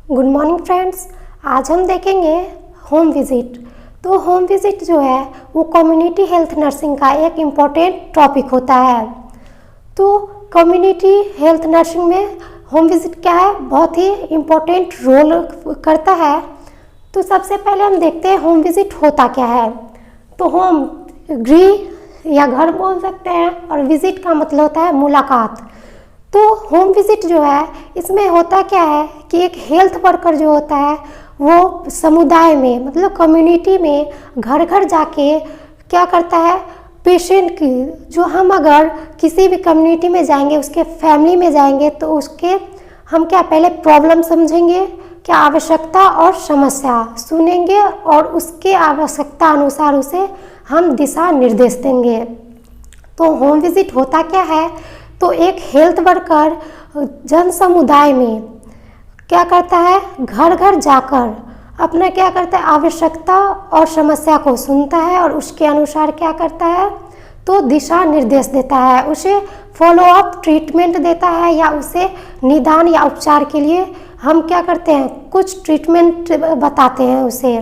Good morning friends. आज हम देखेंगे होम विजिट। तो होम विजिट जो है वो कम्युनिटी हेल्थ नर्सिंग का एक इम्पॉर्टेंट टॉपिक होता है। तो कम्युनिटी हेल्थ नर्सिंग में होम विजिट क्या है, बहुत ही इम्पोर्टेंट रोल करता है। तो सबसे पहले हम देखते हैं होम विजिट होता क्या है। तो होम गृह या घर बोल सकते हैं और विजिट का मतलब होता है मुलाकात। तो होम विजिट जो है इसमें होता क्या है कि एक हेल्थ वर्कर जो होता है वो समुदाय में मतलब कम्युनिटी में घर घर जाके क्या करता है, पेशेंट की जो हम अगर किसी भी कम्युनिटी में जाएंगे, उसके फैमिली में जाएंगे तो उसके हम क्या पहले प्रॉब्लम समझेंगे, क्या आवश्यकता और समस्या सुनेंगे और उसके आवश्यकता अनुसार उसे हम दिशा निर्देश देंगे। तो होम विजिट होता क्या है, तो एक हेल्थ वर्कर जन समुदाय में क्या करता है, घर घर जाकर अपना क्या करता है, आवश्यकता और समस्या को सुनता है और उसके अनुसार क्या करता है, तो दिशा निर्देश देता है, उसे फॉलो अप ट्रीटमेंट देता है या उसे निदान या उपचार के लिए हम क्या करते हैं, कुछ ट्रीटमेंट बताते हैं उसे।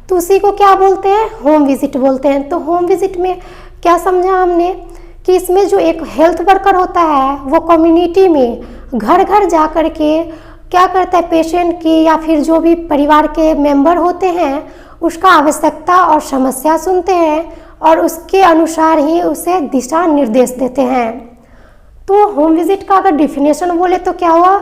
तो उसी को क्या बोलते हैं, होम विजिट बोलते हैं। तो होम विजिट में क्या समझा हमने कि इसमें जो एक हेल्थ वर्कर होता है वो कम्युनिटी में घर घर जा कर के क्या करता है, पेशेंट की या फिर जो भी परिवार के मेंबर होते हैं उसका आवश्यकता और समस्या सुनते हैं और उसके अनुसार ही उसे दिशा निर्देश देते हैं। तो होम विजिट का अगर डिफिनेशन बोले तो क्या हुआ,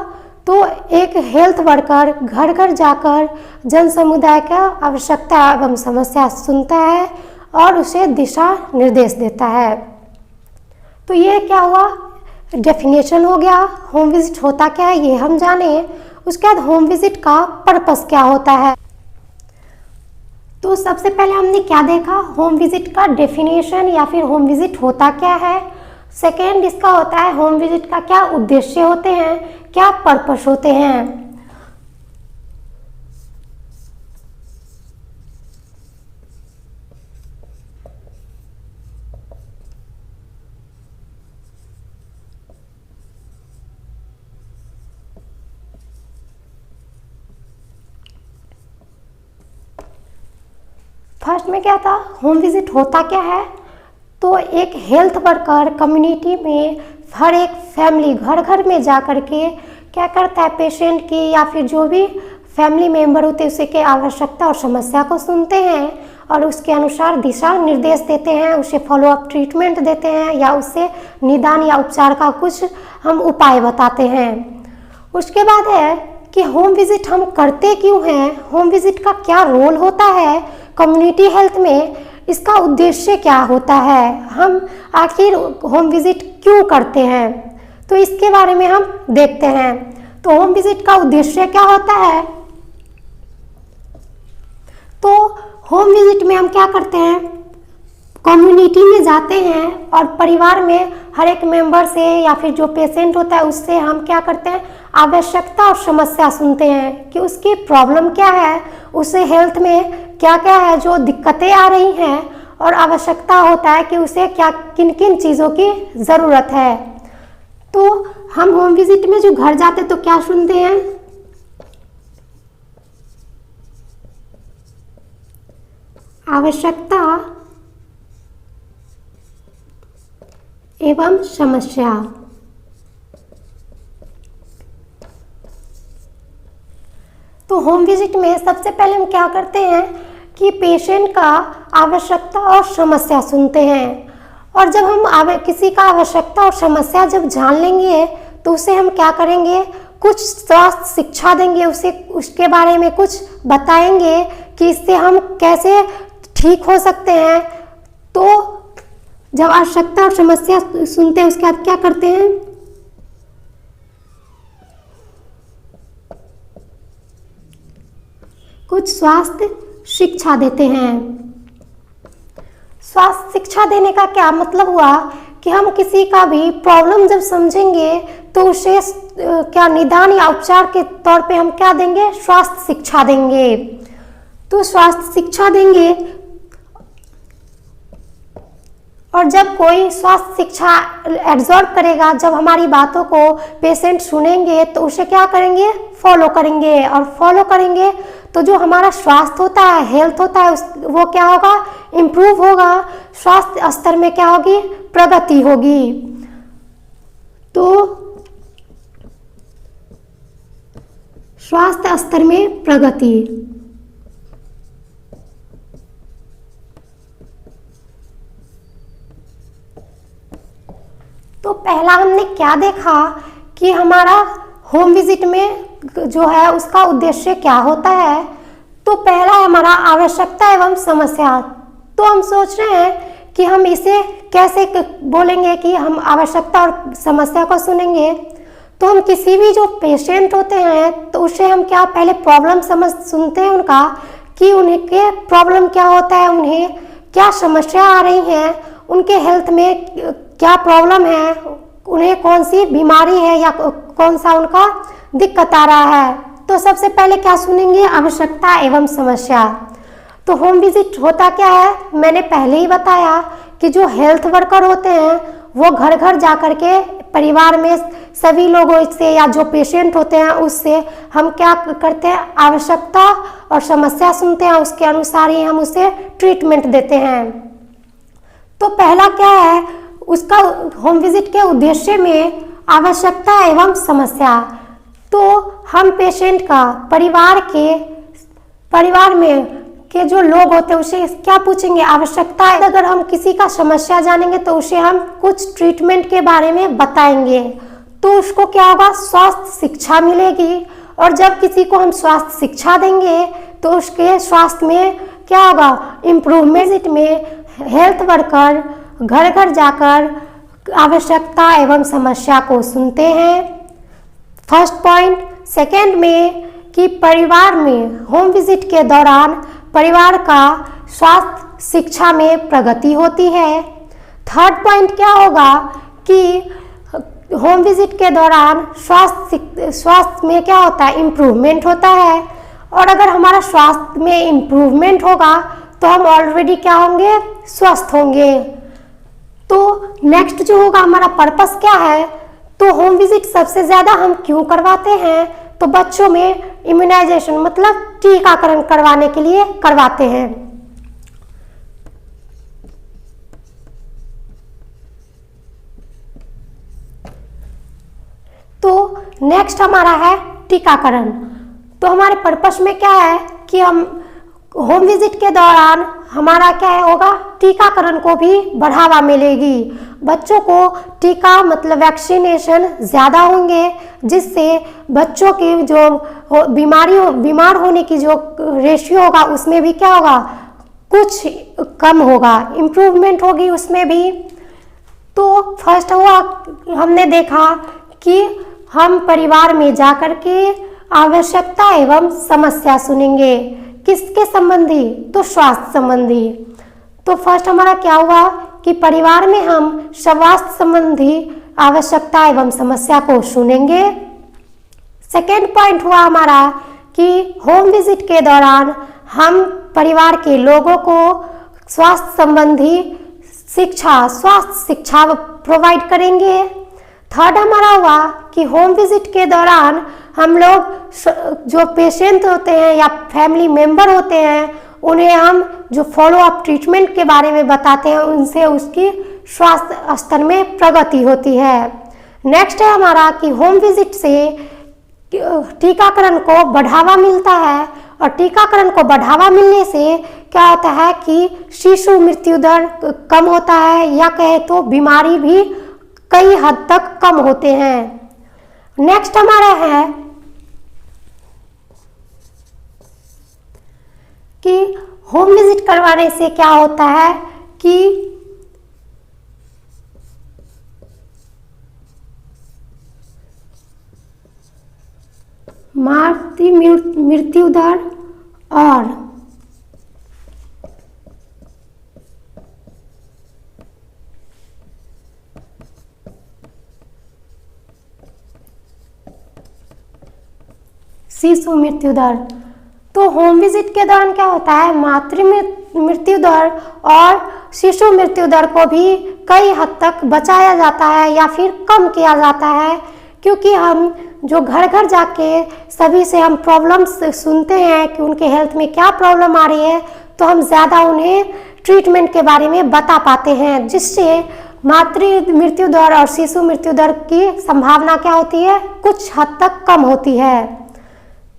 तो एक हेल्थ वर्कर घर घर जाकर जन समुदाय का आवश्यकता एवं समस्या सुनता है और उसे दिशा निर्देश देता है। तो ये क्या हुआ, डेफिनेशन हो गया। होम विजिट होता क्या है ये हम जाने। उसके बाद होम विजिट का पर्पस क्या होता है। तो सबसे पहले हमने क्या देखा, होम विजिट का डेफिनेशन या फिर होम विजिट होता क्या है। सेकेंड इसका होता है होम विजिट का क्या उद्देश्य होते हैं, क्या पर्पस होते हैं। फर्स्ट में क्या था, होम विजिट होता क्या है, तो एक हेल्थ वर्कर कम्युनिटी में हर एक फैमिली घर घर में जा कर के क्या करता है, पेशेंट की या फिर जो भी फैमिली मेंबर होते हैं उसके आवश्यकता और समस्या को सुनते हैं और उसके अनुसार दिशा निर्देश देते हैं, उसे फॉलो अप ट्रीटमेंट देते हैं या उससे निदान या उपचार का कुछ हम उपाय बताते हैं। उसके बाद है कि होम विजिट हम करते क्यों हैं, होम विजिट का क्या रोल होता है कम्युनिटी हेल्थ में, इसका उद्देश्य क्या होता है, हम आखिर होम विजिट क्यों करते हैं, तो इसके बारे में हम देखते हैं। तो होम विजिट का उद्देश्य क्या होता है, तो होम विजिट में हम क्या करते हैं, कम्युनिटी में जाते हैं और परिवार में हर एक मेंबर से या फिर जो पेशेंट होता है उससे हम क्या करते हैं, आवश्यकता और समस्या सुनते हैं कि उसकी प्रॉब्लम क्या है, उसे हेल्थ में क्या क्या है जो दिक्कतें आ रही हैं और आवश्यकता होता है कि उसे क्या किन किन चीज़ों की ज़रूरत है। तो हम होम विजिट में जो घर जाते तो क्या सुनते हैं, आवश्यकता एवं समस्या। तो होम विजिट में सबसे पहले हम क्या करते हैं कि पेशेंट का आवश्यकता और समस्या सुनते हैं और जब हम किसी का आवश्यकता और समस्या जब जान लेंगे तो उसे हम क्या करेंगे, कुछ स्वास्थ्य शिक्षा देंगे, उसे उसके बारे में कुछ बताएंगे कि इससे हम कैसे ठीक हो सकते हैं। तो जब आवश्यकता और समस्या सुनते हैं उसके बाद क्या करते हैं, कुछ स्वास्थ्य शिक्षा देते हैं। स्वास्थ्य शिक्षा देने का क्या मतलब हुआ कि हम किसी का भी प्रॉब्लम जब समझेंगे तो उसे क्या निदान या उपचार के तौर पे हम क्या देंगे, स्वास्थ्य शिक्षा देंगे। तो स्वास्थ्य शिक्षा देंगे और जब कोई स्वास्थ्य शिक्षा एब्जॉर्ब करेगा, जब हमारी बातों को पेशेंट सुनेंगे तो उसे क्या करेंगे, फॉलो करेंगे, और फॉलो करेंगे तो जो हमारा स्वास्थ्य होता है, हेल्थ होता है, वो क्या होगा, इम्प्रूव होगा, स्वास्थ्य स्तर में क्या होगी, प्रगति होगी। तो स्वास्थ्य स्तर में प्रगति। तो पहला हमने क्या देखा कि हमारा होम विजिट में जो है उसका उद्देश्य क्या होता है। तो पहला हमारा आवश्यकता एवं समस्या। तो हम सोच रहे हैं कि हम इसे कैसे बोलेंगे कि हम आवश्यकता और समस्या को सुनेंगे। तो हम किसी भी जो पेशेंट होते हैं तो उससे हम क्या पहले प्रॉब्लम सुनते हैं उनका, कि उनके प्रॉब्लम क्या होता है, उन्हें क्या समस्या आ रही है, उनके हेल्थ में क्या प्रॉब्लम है, उन्हें कौन सी बीमारी है या कौन सा उनका दिक्कत आ रहा है। तो सबसे पहले क्या सुनेंगे, आवश्यकता एवं समस्या। तो होम विजिट होता क्या है, मैंने पहले ही बताया कि जो हेल्थ वर्कर होते हैं वो घर घर जा कर के परिवार में सभी लोगों से या जो पेशेंट होते हैं उससे हम क्या करते हैं, आवश्यकता और समस्या सुनते हैं, उसके अनुसार ही हम उसे ट्रीटमेंट देते हैं। तो पहला क्या है, उसका होम विजिट के उद्देश्य में आवश्यकता एवं समस्या। तो हम पेशेंट का परिवार में के जो लोग होते हैं उसे क्या पूछेंगे, आवश्यकता। अगर हम किसी का समस्या जानेंगे तो उसे हम कुछ ट्रीटमेंट के बारे में बताएंगे, तो उसको क्या होगा, स्वास्थ्य शिक्षा मिलेगी। और जब किसी को हम स्वास्थ्य शिक्षा देंगे तो उसके स्वास्थ्य में क्या होगा, इम्प्रूवमेंट में हेल्थ वर्कर घर घर जाकर आवश्यकता एवं समस्या को सुनते हैं। First point. सेकेंड में कि परिवार में होम विजिट के दौरान परिवार का स्वास्थ्य शिक्षा में प्रगति होती है। थर्ड पॉइंट क्या होगा कि होम विजिट के दौरान स्वास्थ्य में क्या होता है, इम्प्रूवमेंट होता है। और अगर हमारा स्वास्थ्य में इम्प्रूवमेंट होगा तो हम ऑलरेडी क्या होंगे, स्वस्थ होंगे। तो नेक्स्ट जो होगा हमारा पर्पस क्या है। तो होम विजिट सबसे ज़्यादा हम क्यों करवाते हैं, तो बच्चों में इम्यूनाइजेशन मतलब टीकाकरण करवाने के लिए करवाते हैं। तो नेक्स्ट हमारा है टीकाकरण। तो हमारे पर्पस में क्या है कि हम होम विजिट के दौरान हमारा क्या होगा, टीकाकरण को भी बढ़ावा मिलेगी। बच्चों को टीका मतलब वैक्सीनेशन ज़्यादा होंगे, जिससे बच्चों की जो बीमार होने की जो रेशियो होगा उसमें भी क्या होगा, कुछ कम होगा, इम्प्रूवमेंट होगी उसमें भी। तो फर्स्ट हुआ हमने देखा कि हम परिवार में जाकर के आवश्यकता एवं समस्या सुनेंगे। किसके संबंधी, तो स्वास्थ्य संबंधी। तो फर्स्ट हमारा क्या हुआ कि परिवार में हम स्वास्थ्य संबंधी आवश्यकता एवं समस्या को सुनेंगे। सेकेंड पॉइंट हुआ हमारा कि होम विजिट के दौरान हम परिवार के लोगों को स्वास्थ्य संबंधी स्वास्थ्य शिक्षा प्रोवाइड करेंगे। थर्ड हमारा हुआ कि होम विजिट के दौरान हम लोग जो पेशेंट होते हैं या फैमिली मेंबर होते हैं उन्हें हम जो फॉलो अप ट्रीटमेंट के बारे में बताते हैं, उनसे उसकी स्वास्थ्य स्तर में प्रगति होती है। नेक्स्ट है हमारा कि होम विजिट से टीकाकरण को बढ़ावा मिलता है, और टीकाकरण को बढ़ावा मिलने से क्या होता है कि शिशु मृत्यु दर कम होता है, या कहे तो बीमारी भी कई हद तक कम होते हैं। नेक्स्ट हमारा है कि होम विजिट करवाने से क्या होता है कि मृत्यु दर और शिशु मृत्यु दर। तो होम विजिट के दौरान क्या होता है, मातृ मृत्यु दर और शिशु मृत्यु दर को भी कई हद तक बचाया जाता है या फिर कम किया जाता है, क्योंकि हम जो घर घर जाके सभी से हम प्रॉब्लम्स सुनते हैं कि उनके हेल्थ में क्या प्रॉब्लम आ रही है, तो हम ज़्यादा उन्हें ट्रीटमेंट के बारे में बता पाते हैं, जिससे मातृ मृत्यु दर और शिशु मृत्यु दर की संभावना क्या होती है, कुछ हद तक कम होती है।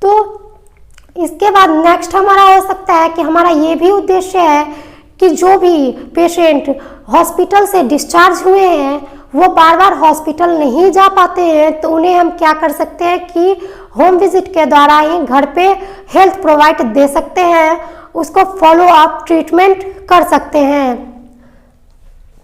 तो इसके बाद नेक्स्ट हमारा हो सकता है कि हमारा ये भी उद्देश्य है कि जो भी पेशेंट हॉस्पिटल से डिस्चार्ज हुए हैं वो बार बार हॉस्पिटल नहीं जा पाते हैं, तो उन्हें हम क्या कर सकते हैं कि होम विजिट के द्वारा ही घर पे हेल्थ प्रोवाइड दे सकते हैं, उसको फॉलो अप ट्रीटमेंट कर सकते हैं।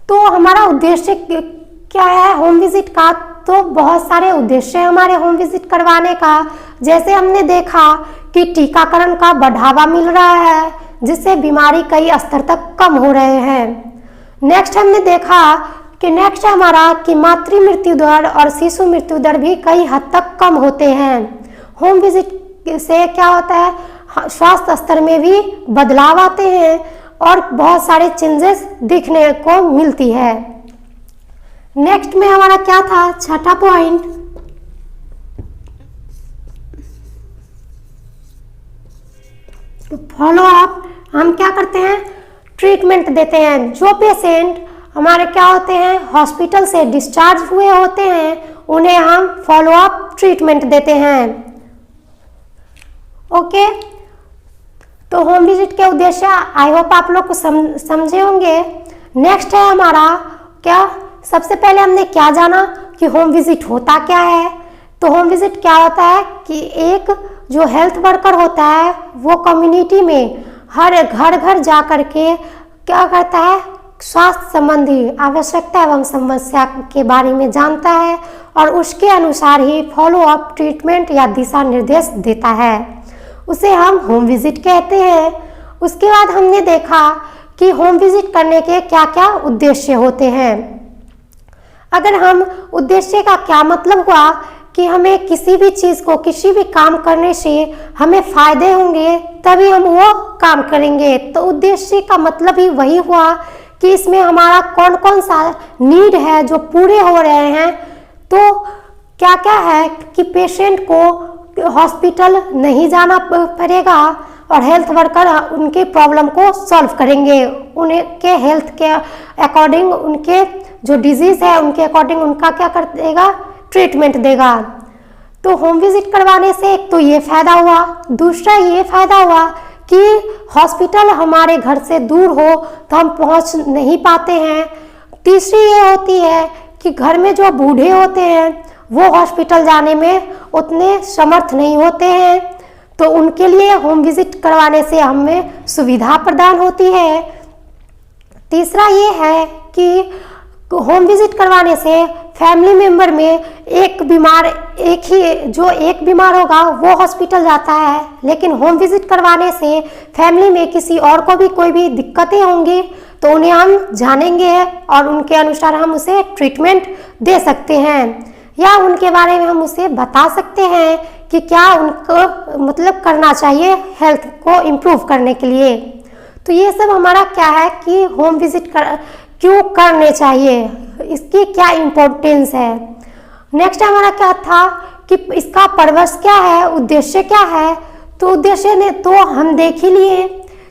तो हमारा उद्देश्य क्या है होम विजिट का? तो बहुत सारे उद्देश्य है हमारे होम विजिट करवाने का। जैसे हमने देखा कि टीकाकरण का बढ़ावा मिल रहा है, जिससे बीमारी कई स्तर तक कम हो रहे हैं। नेक्स्ट हमने देखा कि नेक्स्ट हमारा कि मातृ मृत्यु दर और शिशु मृत्यु दर भी कई हद तक कम होते हैं। होम विजिट से क्या होता है, स्वास्थ्य स्तर में भी बदलाव आते हैं और बहुत सारे चेंजेस दिखने को मिलती है। नेक्स्ट में हमारा क्या था, छठा पॉइंट, फॉलो अप। हम क्या करते हैं, ट्रीटमेंट देते हैं। जो पेशेंट हमारे क्या होते हैं, हॉस्पिटल से डिस्चार्ज हुए होते हैं, उन्हें हम फॉलो अप ट्रीटमेंट देते हैं। ओके, तो होम विजिट के उद्देश्य आई होप आप लोग को समझे होंगे। नेक्स्ट है हमारा क्या, सबसे पहले हमने क्या जाना कि होम विजिट होता क्या है। तो होम विजिट क्या होता है कि एक जो हेल्थ वर्कर होता है वो कम्युनिटी में हर घर घर जा कर के क्या करता है, स्वास्थ्य संबंधी आवश्यकता एवं समस्या के बारे में जानता है और उसके अनुसार ही फॉलो अप ट्रीटमेंट या दिशा निर्देश देता है, उसे हम होम विजिट कहते हैं। उसके बाद हमने देखा कि होम विजिट करने के क्या क्या उद्देश्य होते हैं। अगर हम उद्देश्य का क्या मतलब हुआ कि हमें किसी भी चीज़ को, किसी भी काम करने से हमें फायदे होंगे तभी हम वो काम करेंगे, तो उद्देश्य का मतलब ही वही हुआ कि इसमें हमारा कौन कौन सा नीड है जो पूरे हो रहे हैं। तो क्या क्या है कि पेशेंट को हॉस्पिटल नहीं जाना पड़ेगा और हेल्थ वर्कर उनके प्रॉब्लम को सॉल्व करेंगे, उनके हेल्थ के अकॉर्डिंग, उनके जो डिजीज़ है उनके अकॉर्डिंग उनका क्या कर देगा, ट्रीटमेंट देगा। तो होम विजिट करवाने से एक तो ये फ़ायदा हुआ, दूसरा ये फ़ायदा हुआ कि हॉस्पिटल हमारे घर से दूर हो तो हम पहुंच नहीं पाते हैं। तीसरी ये होती है कि घर में जो बूढ़े होते हैं वो हॉस्पिटल जाने में उतने समर्थ नहीं होते हैं, तो उनके लिए होम विजिट करवाने से हमें सुविधा प्रदान होती है। तीसरा ये है कि होम विजिट करवाने से फैमिली मेंबर में एक बीमार होगा वो हॉस्पिटल जाता है, लेकिन होम विजिट करवाने से फैमिली में किसी और को भी कोई भी दिक्कतें होंगी तो उन्हें हम जानेंगे और उनके अनुसार हम उसे ट्रीटमेंट दे सकते हैं या उनके बारे में हम उसे बता सकते हैं कि क्या उनको मतलब करना चाहिए हेल्थ को इम्प्रूव करने के लिए। तो ये सब हमारा क्या है कि होम विजिट क्यों करने चाहिए, इसकी क्या इम्पोर्टेंस है। नेक्स्ट हमारा क्या था कि इसका पर्पस क्या है, उद्देश्य क्या है। तो उद्देश्य ने तो हम देख ही लिए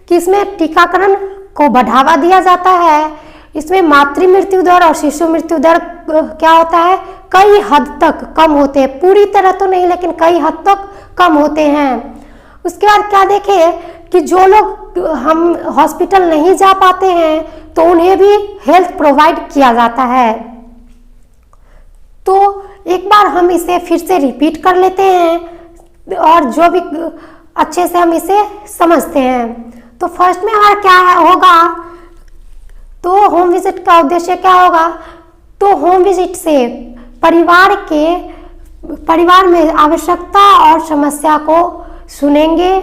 कि इसमें टीकाकरण को बढ़ावा दिया जाता है, इसमें मातृ मृत्यु दर और शिशु मृत्यु दर क्या होता है, कई हद तक कम होते हैं, पूरी तरह तो नहीं लेकिन कई हद तक कम होते हैं। उसके बाद क्या देखें कि जो लोग हम हॉस्पिटल नहीं जा पाते हैं तो उन्हें भी हेल्थ प्रोवाइड किया जाता है। तो एक बार हम इसे फिर से रिपीट कर लेते हैं और जो भी अच्छे से हम इसे समझते हैं। तो फर्स्ट में हमारा क्या होगा, तो होम विजिट का उद्देश्य क्या होगा, तो होम विजिट से परिवार में आवश्यकता और समस्या को सुनेंगे,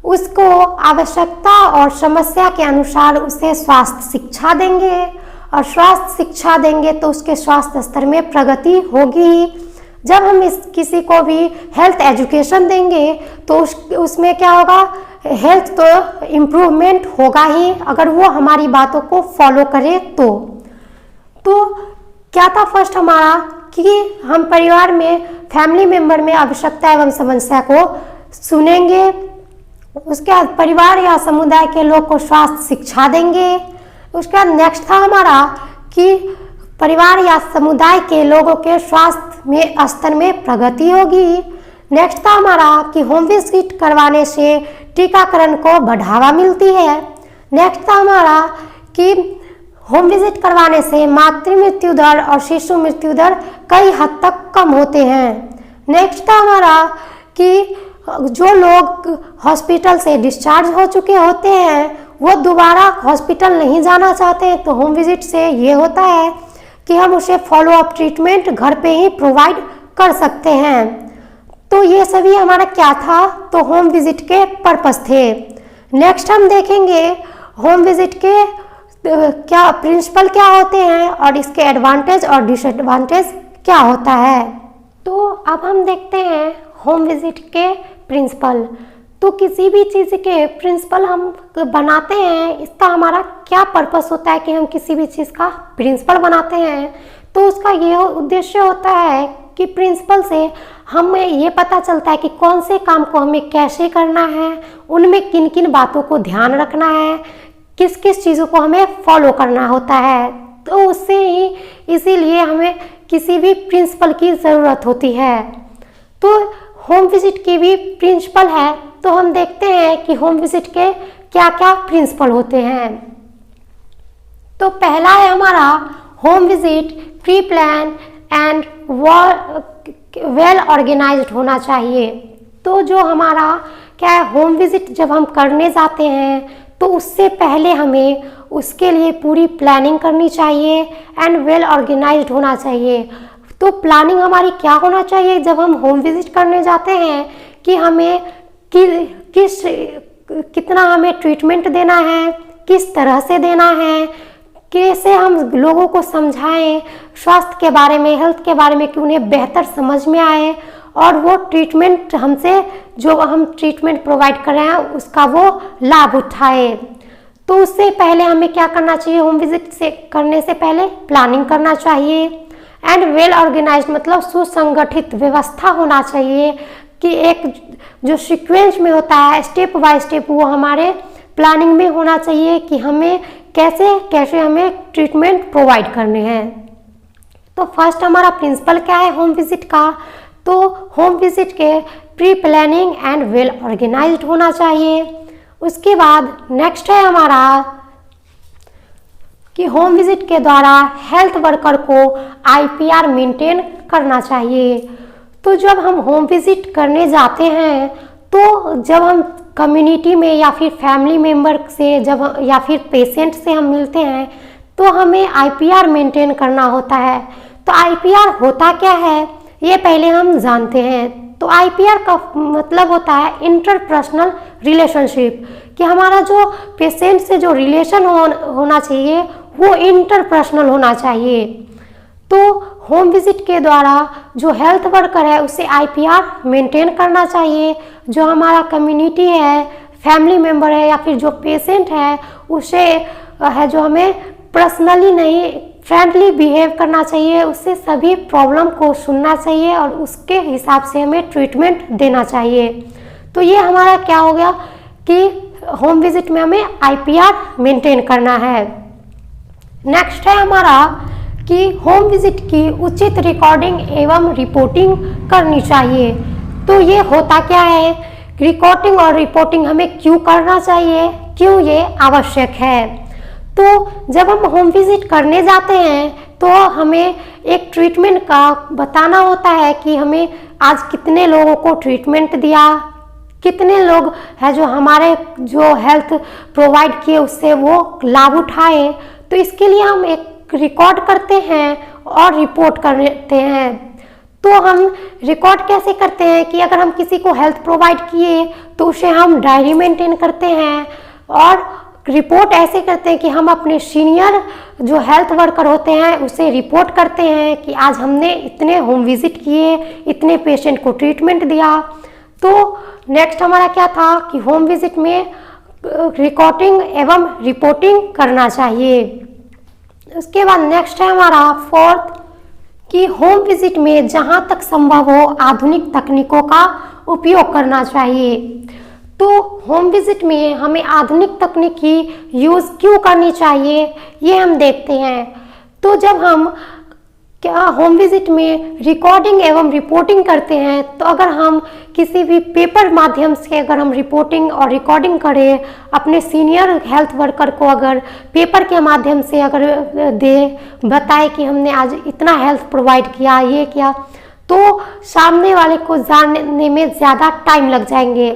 उसको आवश्यकता और समस्या के अनुसार उसे स्वास्थ्य शिक्षा देंगे और स्वास्थ्य शिक्षा देंगे तो उसके स्वास्थ्य स्तर में प्रगति होगी। जब हम किसी को भी हेल्थ एजुकेशन देंगे तो उसमें क्या होगा, हेल्थ तो इम्प्रूवमेंट होगा ही अगर वो हमारी बातों को फॉलो करे। तो क्या था फर्स्ट हमारा कि हम परिवार में फैमिली मेंबर में आवश्यकता एवं समस्या को सुनेंगे, उसके बाद परिवार या समुदाय के लोग को स्वास्थ्य शिक्षा देंगे। उसके बाद नेक्स्ट था हमारा कि परिवार या समुदाय के लोगों के स्वास्थ्य में स्तर में प्रगति होगी। नेक्स्ट था हमारा कि होम विजिट करवाने से टीकाकरण को बढ़ावा मिलती है। नेक्स्ट था हमारा कि होम विजिट करवाने से मातृ मृत्यु दर और शिशु मृत्यु दर कई हद तक कम होते हैं। नेक्स्ट था हमारा कि जो लोग हॉस्पिटल से डिस्चार्ज हो चुके होते हैं वो दोबारा हॉस्पिटल नहीं जाना चाहते, तो होम विजिट से ये होता है कि हम उसे फॉलो अप ट्रीटमेंट घर पे ही प्रोवाइड कर सकते हैं। तो ये सभी हमारा क्या था, तो होम विजिट के पर्पस थे। नेक्स्ट हम देखेंगे होम विजिट के क्या प्रिंसिपल क्या होते हैं और इसके एडवांटेज और डिसएडवांटेज क्या होता है। तो अब हम देखते हैं होम विजिट के प्रिंसिपल। तो किसी भी चीज़ के प्रिंसिपल हम बनाते हैं, इसका हमारा क्या पर्पस होता है कि हम किसी भी चीज़ का प्रिंसिपल बनाते हैं। तो उसका ये उद्देश्य होता है कि प्रिंसिपल से हमें ये पता चलता है कि कौन से काम को हमें कैसे करना है, उनमें किन किन बातों को ध्यान रखना है, किस किस चीज़ों को हमें फॉलो करना होता है। तो उससे ही इसीलिए हमें किसी भी प्रिंसिपल की ज़रूरत होती है। तो होम विजिट की भी प्रिंसिपल है, तो हम देखते हैं कि होम विजिट के क्या क्या प्रिंसिपल होते हैं। तो पहला है हमारा home visit pre plan and well organised होना चाहिए। तो जो हमारा क्या है, होम विजिट जब हम करने जाते हैं तो उससे पहले हमें उसके लिए पूरी प्लानिंग करनी चाहिए एंड वेल ऑर्गेनाइज्ड होना चाहिए। तो प्लानिंग हमारी क्या होना चाहिए जब हम होम विजिट करने जाते हैं कि हमें कितना हमें ट्रीटमेंट देना है, किस तरह से देना है, कैसे हम लोगों को समझाएं स्वास्थ्य के बारे में, हेल्थ के बारे में कि उन्हें बेहतर समझ में आए और वो ट्रीटमेंट हमसे जो हम ट्रीटमेंट प्रोवाइड कर रहे हैं उसका वो लाभ उठाए। तो उससे पहले हमें क्या करना चाहिए, होम विजिट से करने से पहले प्लानिंग करना चाहिए एंड वेल ऑर्गेनाइज्ड मतलब सुसंगठित व्यवस्था होना चाहिए कि एक जो सीक्वेंस में होता है स्टेप बाय स्टेप वो हमारे प्लानिंग में होना चाहिए कि हमें कैसे कैसे हमें ट्रीटमेंट प्रोवाइड करने हैं। तो फर्स्ट हमारा प्रिंसिपल क्या है होम विजिट का, तो होम विजिट के pre planning and well organised होना चाहिए। उसके बाद नेक्स्ट है हमारा कि होम विजिट के द्वारा हेल्थ वर्कर को IPR मेंटेन करना चाहिए। तो जब हम होम विजिट करने जाते हैं तो जब हम कम्युनिटी में या फिर फैमिली मेम्बर से या फिर पेशेंट से हम मिलते हैं तो हमें IPR मेंटेन करना होता है। तो IPR होता क्या है ये पहले हम जानते हैं। तो IPR का मतलब होता है इंटरपर्सनल रिलेशनशिप, कि हमारा जो पेशेंट से जो रिलेशन होना चाहिए वो इंटरपर्सनल होना चाहिए। तो होम विजिट के द्वारा जो हेल्थ वर्कर है उसे IPR मेंटेन करना चाहिए। जो हमारा कम्युनिटी है, फैमिली मेम्बर है या फिर जो पेशेंट है उसे है जो हमें पर्सनली नहीं फ्रेंडली बिहेव करना चाहिए, उससे सभी प्रॉब्लम को सुनना चाहिए और उसके हिसाब से हमें ट्रीटमेंट देना चाहिए। तो ये हमारा क्या हो गया कि होम विजिट में हमें IPR मेंटेन करना है। नेक्स्ट है हमारा कि होम विजिट की उचित रिकॉर्डिंग एवं रिपोर्टिंग करनी चाहिए। तो ये होता क्या है, रिकॉर्डिंग और रिपोर्टिंग हमें क्यों करना चाहिए, क्यों ये आवश्यक है। तो जब हम होम विजिट करने जाते हैं तो हमें एक ट्रीटमेंट का बताना होता है कि हमें आज कितने लोगों को ट्रीटमेंट दिया, कितने लोग हैं जो हमारे जो हेल्थ प्रोवाइड किए उससे वो लाभ उठाए। तो इसके लिए हम एक रिकॉर्ड करते हैं और रिपोर्ट करते हैं। तो हम रिकॉर्ड कैसे करते हैं कि अगर हम किसी को हेल्थ प्रोवाइड किए तो उसे हम डायरी मेंटेन करते हैं और रिपोर्ट ऐसे करते हैं कि हम अपने सीनियर जो हेल्थ वर्कर होते हैं उसे रिपोर्ट करते हैं कि आज हमने इतने होम विजिट किए, इतने पेशेंट को ट्रीटमेंट दिया। तो नेक्स्ट हमारा क्या था कि होम विजिट में रिकॉर्डिंग एवं रिपोर्टिंग करना चाहिए। उसके बाद नेक्स्ट है हमारा फोर्थ कि होम विजिट में जहाँ तक संभव हो आधुनिक तकनीकों का उपयोग करना चाहिए। तो होम विजिट में हमें आधुनिक तकनीक की यूज़ क्यों करनी चाहिए ये हम देखते हैं। तो जब हम क्या होम विजिट में रिकॉर्डिंग एवं रिपोर्टिंग करते हैं, तो अगर हम किसी भी पेपर माध्यम से अगर हम रिपोर्टिंग और रिकॉर्डिंग करें, अपने सीनियर हेल्थ वर्कर को अगर पेपर के माध्यम से अगर बताए कि हमने आज इतना हेल्थ प्रोवाइड किया, ये किया, तो सामने वाले को जानने में ज़्यादा टाइम लग जाएंगे।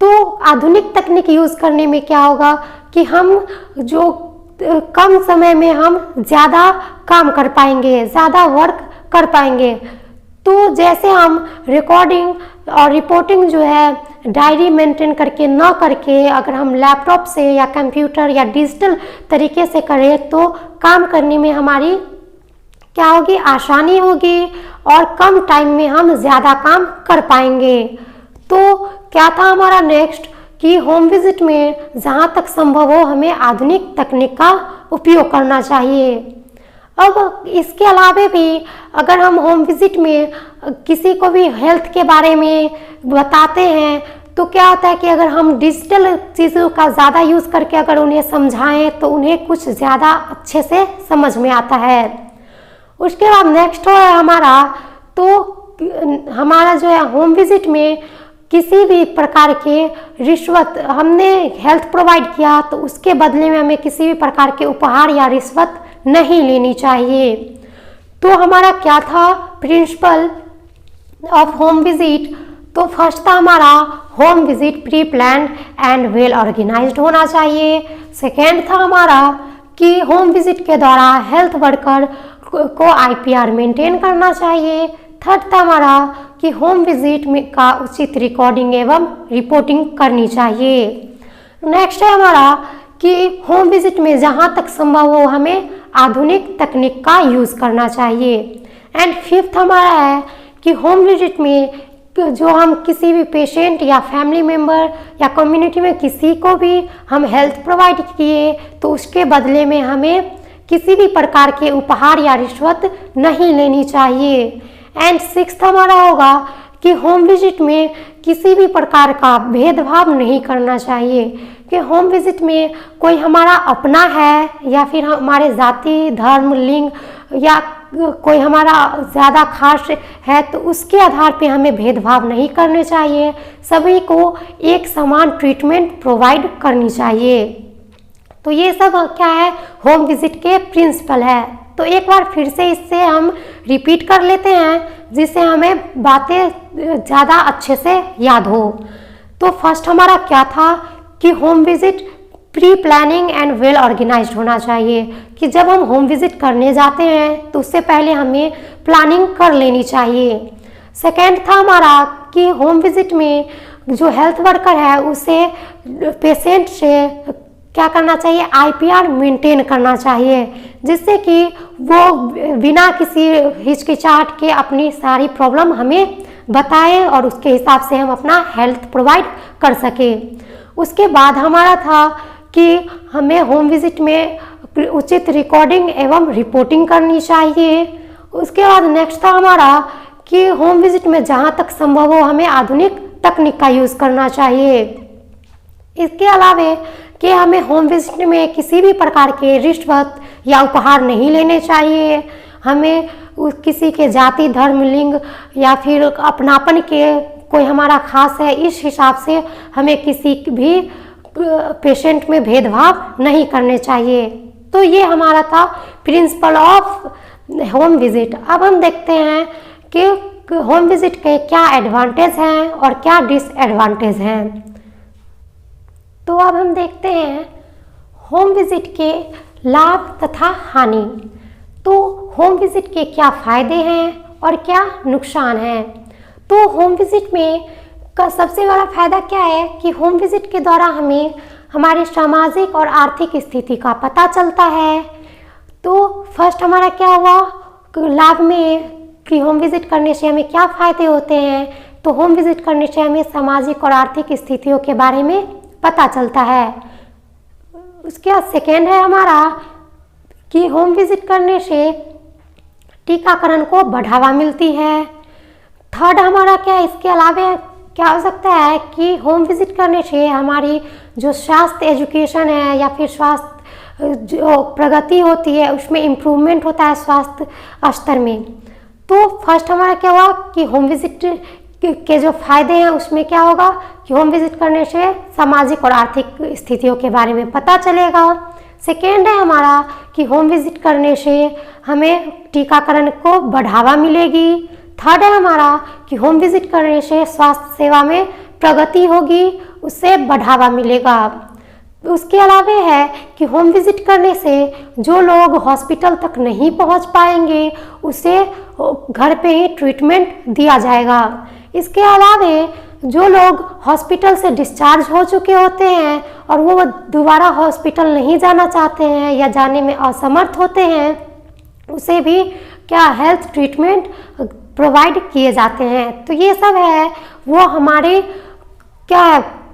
तो आधुनिक तकनीक यूज़ करने में क्या होगा कि हम जो कम समय में हम ज़्यादा काम कर पाएंगे, ज़्यादा वर्क कर पाएंगे। तो जैसे हम रिकॉर्डिंग और रिपोर्टिंग जो है डायरी मेंटेन करके ना करके अगर हम लैपटॉप से या कंप्यूटर या डिजिटल तरीके से करें, तो काम करने में हमारी क्या होगी, आसानी होगी और कम टाइम में हम ज़्यादा काम कर पाएंगे। तो क्या था हमारा नेक्स्ट कि होम विजिट में जहाँ तक संभव हो हमें आधुनिक तकनीक का उपयोग करना चाहिए। अब इसके अलावा भी अगर हम होम विजिट में किसी को भी हेल्थ के बारे में बताते हैं, तो क्या होता है कि अगर हम डिजिटल चीज़ों का ज़्यादा यूज़ करके अगर उन्हें समझाएं, तो उन्हें कुछ ज़्यादा अच्छे से समझ में आता है। उसके बाद नेक्स्ट है हमारा, तो हमारा जो है होम विजिट में किसी भी प्रकार के रिश्वत हमने हेल्थ प्रोवाइड किया, तो उसके बदले में हमें किसी भी प्रकार के उपहार या रिश्वत नहीं लेनी चाहिए। तो हमारा क्या था प्रिंसिपल ऑफ होम विजिट, तो फर्स्ट था हमारा home visit pre planned and well organised होना चाहिए। सेकेंड था हमारा कि होम विजिट के द्वारा हेल्थ वर्कर को IPR मेंटेन करना चाहिए। थर्ड था हमारा कि होम विजिट में का उचित रिकॉर्डिंग एवं रिपोर्टिंग करनी चाहिए। नेक्स्ट है हमारा कि होम विजिट में जहाँ तक संभव हो हमें आधुनिक तकनीक का यूज़ करना चाहिए। एंड फिफ्थ हमारा है कि होम विजिट में जो हम किसी भी पेशेंट या फैमिली मेम्बर या कम्युनिटी में किसी को भी हम हेल्थ प्रोवाइड किए, तो उसके बदले में हमें किसी भी प्रकार के उपहार या रिश्वत नहीं लेनी चाहिए। एंड सिक्स्थ हमारा होगा कि होम विजिट में किसी भी प्रकार का भेदभाव नहीं करना चाहिए कि होम विजिट में कोई हमारा अपना है या फिर हमारे जाति, धर्म, लिंग या कोई हमारा ज़्यादा खास है, तो उसके आधार पे हमें भेदभाव नहीं करने चाहिए। सभी को एक समान ट्रीटमेंट प्रोवाइड करनी चाहिए। तो ये सब क्या है, होम विजिट के प्रिंसिपल है। तो एक बार फिर से इससे हम रिपीट कर लेते हैं, जिससे हमें बातें ज़्यादा अच्छे से याद हो। तो फर्स्ट हमारा क्या था कि home visit pre planning and well organised होना चाहिए कि जब हम होम विजिट करने जाते हैं तो उससे पहले हमें प्लानिंग कर लेनी चाहिए। सेकेंड था हमारा कि होम विजिट में जो हेल्थ वर्कर है उसे पेशेंट से क्या करना चाहिए, IPR मेंटेन करना चाहिए, जिससे कि वो बिना किसी हिचकिचाहट के अपनी सारी प्रॉब्लम हमें बताए और उसके हिसाब से हम अपना हेल्थ प्रोवाइड कर सके। उसके बाद हमारा था कि हमें होम विजिट में उचित रिकॉर्डिंग एवं रिपोर्टिंग करनी चाहिए। उसके बाद नेक्स्ट था हमारा कि होम विजिट में जहाँ तक संभव हो हमें आधुनिक तकनीक का यूज़ करना चाहिए। इसके अलावा कि हमें होम विजिट में किसी भी प्रकार के रिश्वत या उपहार नहीं लेने चाहिए। हमें किसी के जाति, धर्म, लिंग या फिर अपनापन के कोई हमारा खास है, इस हिसाब से हमें किसी भी पेशेंट में भेदभाव नहीं करने चाहिए। तो ये हमारा था प्रिंसिपल ऑफ होम विजिट। अब हम देखते हैं कि होम विजिट के क्या एडवांटेज हैं और क्या डिसएडवांटेज हैं। तो अब हम देखते हैं होम विजिट के लाभ तथा हानि। तो होम विजिट के क्या फ़ायदे हैं और क्या नुकसान हैं। तो होम विजिट में का सबसे बड़ा फ़ायदा क्या है कि होम विजिट के द्वारा हमें हमारे सामाजिक और आर्थिक स्थिति का पता चलता है। तो फर्स्ट हमारा क्या हुआ लाभ में कि होम विजिट करने से हमें क्या फ़ायदे होते हैं। तो तो होम विजिट करने से हमें सामाजिक और आर्थिक स्थितियों के बारे में पता चलता है। उसके बाद सेकेंड है हमारा कि होम विजिट करने से टीकाकरण को बढ़ावा मिलती है। थर्ड हमारा क्या है, इसके अलावा क्या हो सकता है कि होम विजिट करने से हमारी जो स्वास्थ्य एजुकेशन है या फिर स्वास्थ्य जो प्रगति होती है उसमें इम्प्रूवमेंट होता है स्वास्थ्य स्तर में। तो फर्स्ट हमारा क्या हुआ कि होम विजिट के जो फायदे हैं उसमें क्या होगा कि होम विजिट करने से सामाजिक और आर्थिक स्थितियों के बारे में पता चलेगा। सेकेंड है हमारा कि होम विजिट करने से हमें टीकाकरण को बढ़ावा मिलेगी। थर्ड है हमारा कि होम विजिट करने से स्वास्थ्य सेवा में प्रगति होगी, उससे बढ़ावा मिलेगा। उसके अलावा है कि होम विजिट करने से जो लोग हॉस्पिटल तक नहीं पहुंच पाएंगे उसे घर पे ही ट्रीटमेंट दिया जाएगा। इसके अलावा जो लोग हॉस्पिटल से डिस्चार्ज हो चुके होते हैं और वो दोबारा हॉस्पिटल नहीं जाना चाहते हैं या जाने में असमर्थ होते हैं उसे भी क्या हेल्थ ट्रीटमेंट प्रोवाइड किए जाते हैं। तो ये सब है वो हमारे क्या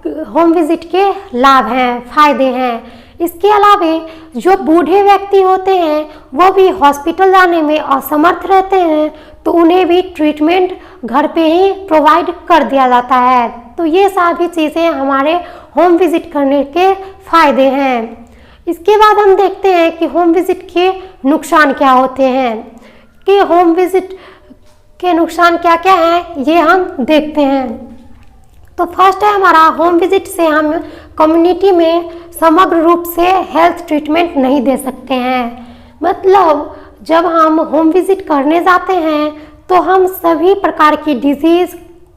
होम विजिट के लाभ हैं, फायदे हैं। इसके अलावा जो बूढ़े व्यक्ति होते हैं वो भी हॉस्पिटल जाने में असमर्थ रहते हैं तो उन्हें भी ट्रीटमेंट घर पे ही प्रोवाइड कर दिया जाता है। तो ये सारी चीज़ें हमारे होम विजिट करने के फायदे हैं। इसके बाद हम देखते हैं कि होम विजिट के नुकसान क्या होते हैं, कि होम विजिट के नुकसान क्या क्या हैं ये हम देखते हैं। तो फर्स्ट है हमारा होम विजिट से हम कम्युनिटी में समग्र रूप से हेल्थ ट्रीटमेंट नहीं दे सकते हैं। मतलब जब हम होम विजिट करने जाते हैं तो हम सभी प्रकार की डिजीज़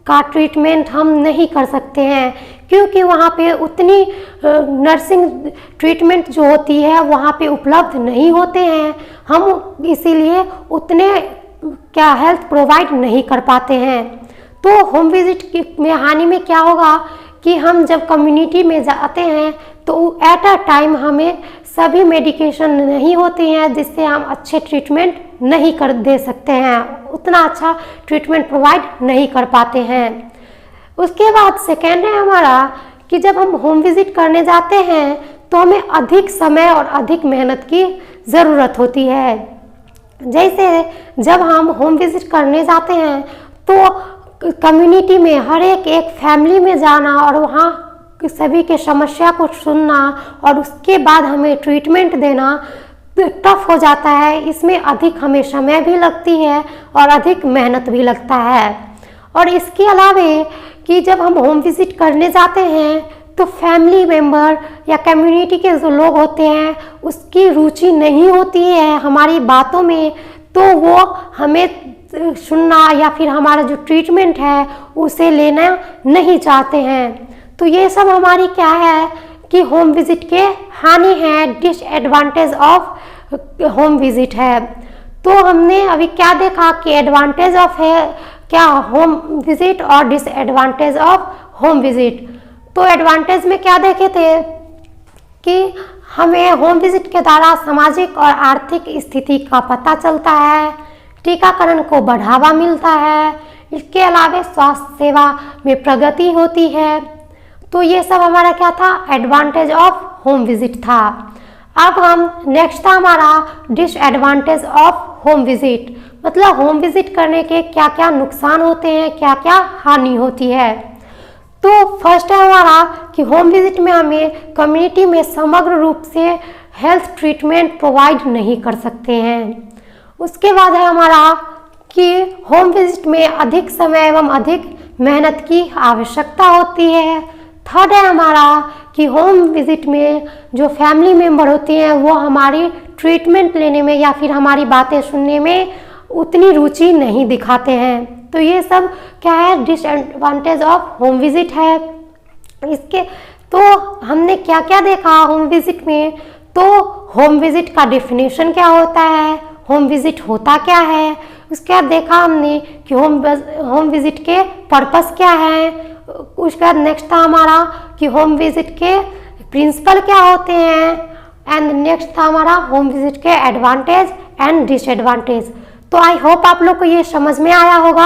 का ट्रीटमेंट हम नहीं कर सकते हैं क्योंकि वहाँ पे उतनी नर्सिंग ट्रीटमेंट जो होती है वहाँ पे उपलब्ध नहीं होते हैं। हम इसीलिए उतने क्या हेल्थ प्रोवाइड नहीं कर पाते हैं। तो होम विजिट में हानि में क्या होगा कि हम जब कम्युनिटी में जाते हैं तो एट अ टाइम हमें सभी मेडिकेशन नहीं होती हैं जिससे हम अच्छे ट्रीटमेंट नहीं कर दे सकते हैं, उतना अच्छा ट्रीटमेंट प्रोवाइड नहीं कर पाते हैं। उसके बाद सेकेंड है हमारा कि जब हम होम विजिट करने जाते हैं तो हमें अधिक समय और अधिक मेहनत की ज़रूरत होती है। जैसे जब हम होम विजिट करने जाते हैं तो कम्युनिटी में हर एक फैमिली में जाना और वहाँ सभी के समस्या को सुनना और उसके बाद हमें ट्रीटमेंट देना टफ हो जाता है। इसमें अधिक हमें समय भी लगती है और अधिक मेहनत भी लगता है। और इसके अलावा कि जब हम होम विजिट करने जाते हैं तो फैमिली मेम्बर या कम्युनिटी के जो लोग होते हैं उसकी रुचि नहीं होती है हमारी बातों में, तो वो हमें सुनना या फिर हमारा जो ट्रीटमेंट है उसे लेना नहीं चाहते हैं। तो ये सब हमारी क्या है कि होम विजिट के हानि हैं, डिसएडवांटेज ऑफ होम विजिट है। तो हमने अभी क्या देखा कि एडवांटेज ऑफ है क्या होम विजिट और डिसएडवांटेज ऑफ होम विजिट। तो एडवांटेज में क्या देखे थे कि हमें होम विजिट के द्वारा सामाजिक और आर्थिक स्थिति का पता चलता है, टीकाकरण को बढ़ावा मिलता है, इसके अलावा स्वास्थ्य सेवा में प्रगति होती है। तो ये सब हमारा क्या था, एडवांटेज ऑफ होम विजिट था। अब हम नेक्स्ट था हमारा डिसएडवांटेज ऑफ होम विजिट, मतलब होम विजिट करने के क्या क्या नुकसान होते हैं, क्या क्या हानि होती है। तो फर्स्ट है हमारा कि होम विजिट में हमें कम्युनिटी में समग्र रूप से हेल्थ ट्रीटमेंट प्रोवाइड नहीं कर सकते हैं। उसके बाद है हमारा कि होम विजिट में अधिक समय एवं अधिक मेहनत की आवश्यकता होती है। थर्ड है हमारा कि होम विजिट में जो फैमिली मेम्बर होती हैं वो हमारी ट्रीटमेंट लेने में या फिर हमारी बातें सुनने में उतनी रुचि नहीं दिखाते हैं। तो ये सब क्या है, डिसएडवांटेज ऑफ होम विजिट है। इसके तो हमने क्या क्या देखा होम विजिट में, तो होम विजिट का डेफिनेशन क्या होता है, होम विजिट होता क्या है, उसके बाद देखा हमने कि होम विजिट के पर्पस क्या है। उसके बाद नेक्स्ट था हमारा कि होम विजिट के प्रिंसिपल क्या होते हैं, एंड नेक्स्ट था हमारा होम विजिट के एडवांटेज एंड डिसएडवांटेज। तो आई होप आप लोग को ये समझ में आया होगा।